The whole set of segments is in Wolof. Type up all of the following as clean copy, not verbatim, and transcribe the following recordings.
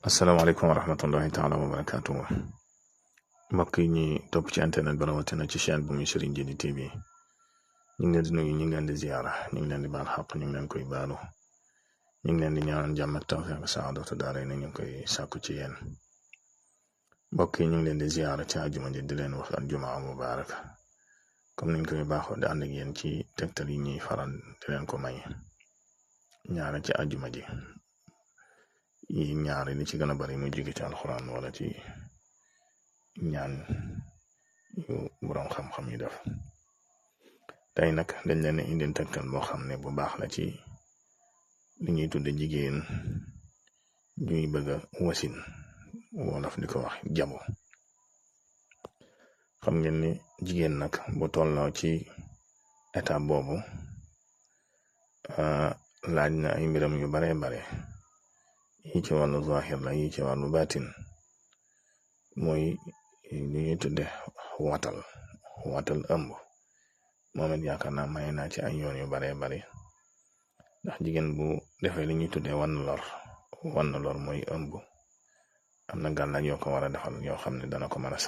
asalaamaaleykum wa rahmatullahi taala wa barakaatu mbokk yi ñuy topp ci internet ba rawatina ci chaîne bu muy Serigne Djily TV ñu ngi leen di nuyu ñu ngi leen di ziara ñu ngi leen di baal xaq ñu ngi leen koy baalu ñu ngi leen di ñaanal jàmm ak tawfiq saadatu daara ñu ngi koy sàkku ci yéen mbokk yi ñu ngi leen di ziara ci àjjuma ji di leen wax aljumaa mubarak comme niñ koy baaxoo di ànd ak yéen ci tegtal yi ñuy faral di leen ko may ñaara ci àjjuma ji yi ñaari li ci gën a bari muy jóge ci alxuraan wala ci ñaan yu borom xam-xam yi def tey nag dañ leen indi tegtal boo xam ne bu baax la ci li ñuy tudde jigéen ñuy bëgg a wasin wolof di ko wax jabo. xam ngeen ni jigéen nag bu tolloo ci état boobu laaj na ay mbiram yu bare bare yi ci wàllu zahir la yi ci wàllu baatin mooy li ñuy tudde watal ëmb moom it yaakaar naa may naa ci ay yoon yu bare bari ndax jigéen bu defee li ñuy tudde wann lor mooy ëmb am na gàllaaj yoo ko war a defal yoo xam ne dana ko mën a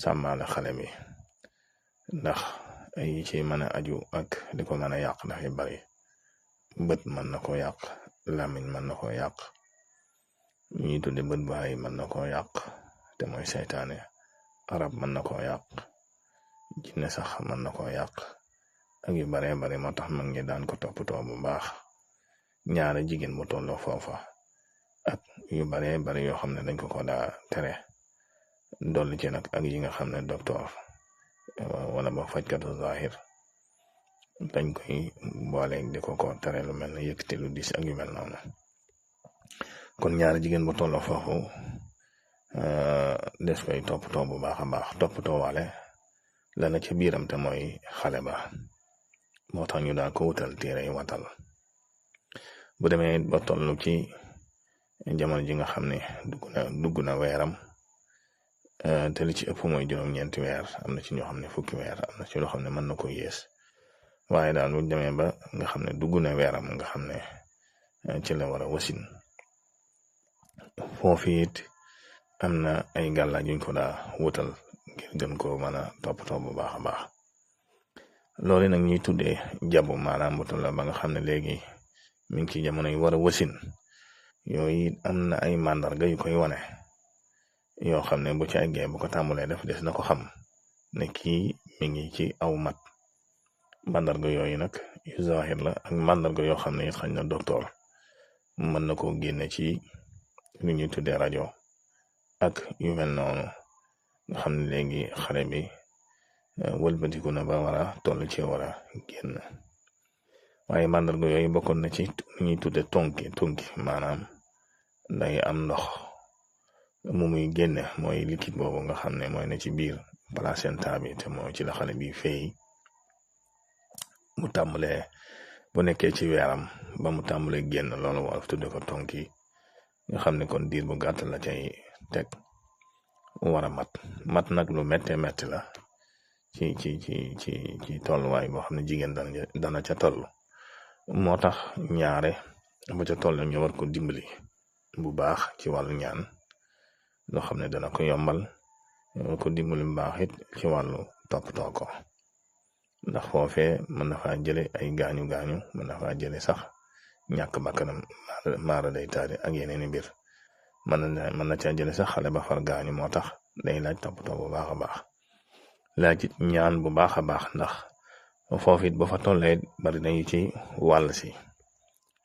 sàmmaale xale bi ndax ay ci mën a aju ak di ko mën a yàq dafay bari bët mën na ko yàq làmmiñ mën na koo yàq ñuy tudde bët baay mën na koo yàq te mooy seytaane arab mën na koo yàq jinne sax mën na koo yàq ak yu baree bari moo tax mag ñi daan ko toppatoo bu baax ñaare jigéen bu tolloo foofa ak yu baree bari yoo xam ne dañ ko daa tere dolli ci nag ak yi nga xam ne docteur wala ba fajkatu zahir dañ koy booleeg di ko tere lu mel ne yëkkati lu dis ak yu mel noonu kon ñaari jigéen bu tolloo foofu des koy toppatoo bu baax a baax toppatoo waale lana ci biiram te mooy xale ba moo tax ñu daa ko wutal téere watal bu demee ba toll ci jamono ji nga xam ne dugg na weeram te li ci ëpp mooy juróom-ñeenti weer am na ci ñoo xam ne fukki weer am na ci loo xam ne mën na ko yées waaye daal bu demee ba nga xam ne dugg na weeram nga xam ne ci la war a wasin foofu it am na ay gàllaaj yuñ ko daa wutal ngir gën ko mën a toppatoo bu baax a baax loolu nag ñuy tuddee jabu maanaam bu toll ba nga xam ne léegi mi ngi ci jamono yi war a wasin yooyu am na ay màndarga yu koy wane yoo xam ne bu ci àggee bu ko tàmbalee def des na ko xam ne kii mi ngi ci aw mat màndarga yooyu nag yu zahir la ak màndarga yoo xam ne it xañ na docteur mën na koo génne ci lu ñuy tuddee rajo ak yu mel noonu nga xam ne léegi xale bi wëlbatiku na ba war a toll ci war a génn waaye màndarga yooyu bokkoon na ci lu ñuy tuddee tonki maanaam day am ndox mu muy génne mooy liquide boobu nga xam ne mooy ne ci biir placenta bi te mooy ci la xale bi feey mu tàmbalee bu nekkee ci weeram ba mu tàmbalee génn loolu wolof tudde ko tonki nga xam ne kon diir bu gàtt la cay teg war a mat nag lu méttee métti la ci tolluwaay boo xam ne jigéen dana ca toll moo tax ñaare ba ca toll ñu war ko dimbali bu baax ci wàllu ñaan loo xam ne dana ko yombal war ko dimbali bu baax it ci wàllu toppatoo ko ndax foofee mën na faa jële ay gaañu mën na faa jële sax ñàkk bakkanam maara day taari ak yeneeni mbir mën na caa jële sax xale ba far gaañu moo tax day laaj toppatoo bu baax a baax laaj it ñaan bu baax a baax ndax foofu it ba fa tollee bari nañu ci wàll si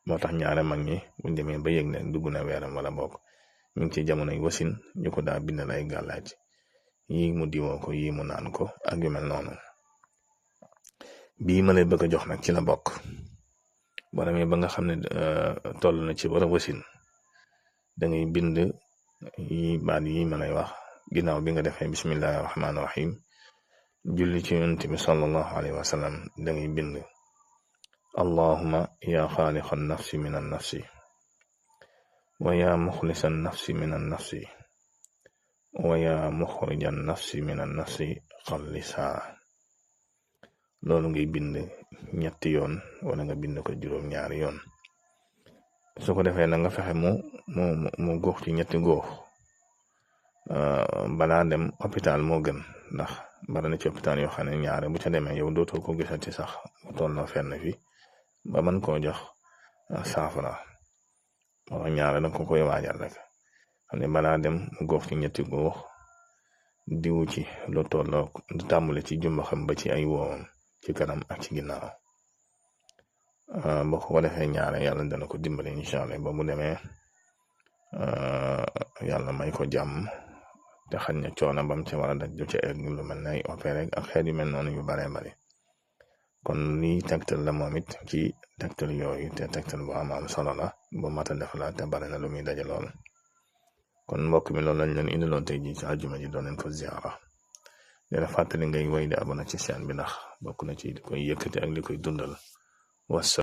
moo tax ñaare mag ñi buñ demee ba yëg ne dugg na weeram wala bokk mi ngi ci jamonoy wasin ñu ko daa bindal ay gàllaaj yi mu diwoo ko yi mu naan ko ak yu mel noonu bii ma lay bëgg a jox nag ci la bokk boo demee ba nga xam ne toll na ci war a wasin da ngay bind yi baat yi ma lay wax ginnaaw bi nga defee bismillahi rahmaani rahim julli ci yonent bi sallallahu alayhi wa sallam da ngay bind allahuma ya xaaliqa nafsi min an nafsi wa ya muxlisa an nafsi min an nafsi wa ya muxrija an nafsi min an nafsi xallisa loolu ngay bind ñetti yoon wala nga bind ko juróom-ñaari yoon su ko defee na nga fexe mu góox ci ñetti góox balaa dem hôpital moo gën, ndax bari na ci hôpital yoo xam ne ñaare bu ca demee yow dootoo ko gisati sax mu tolloo fenn fi ba mën koo jox saafara wala ñaare danga ko koy waajal rek xam ne balaa dem mu góox ci ñetti góox diwu ci lu tolloo du tàmbale ci jumbaxam ba ci ay woowam ci kanam ak ci ginnaaw boo ko defee ñaare yàlla dana ko dimbali incha allah ba mu demee yàlla may ko jàmm te xañ na coono bam ca war a daj du ca egg lu mel ne ay opéré ak xeet yu mel noonu yu baree bari kon lii tegtal la moom it ci tegtal yooyu te tegtal bu am solo la bu mat a def la te bari na lu muy daje lool kon mbokk mi loolu lañ leen indiloon tey ji ci àjjuma ji doon leen ko ziara dina fàttali ngay woy di abonné ci chaîne bi ndax bokk na ci di koy yëkkati ak li koy dundal wasa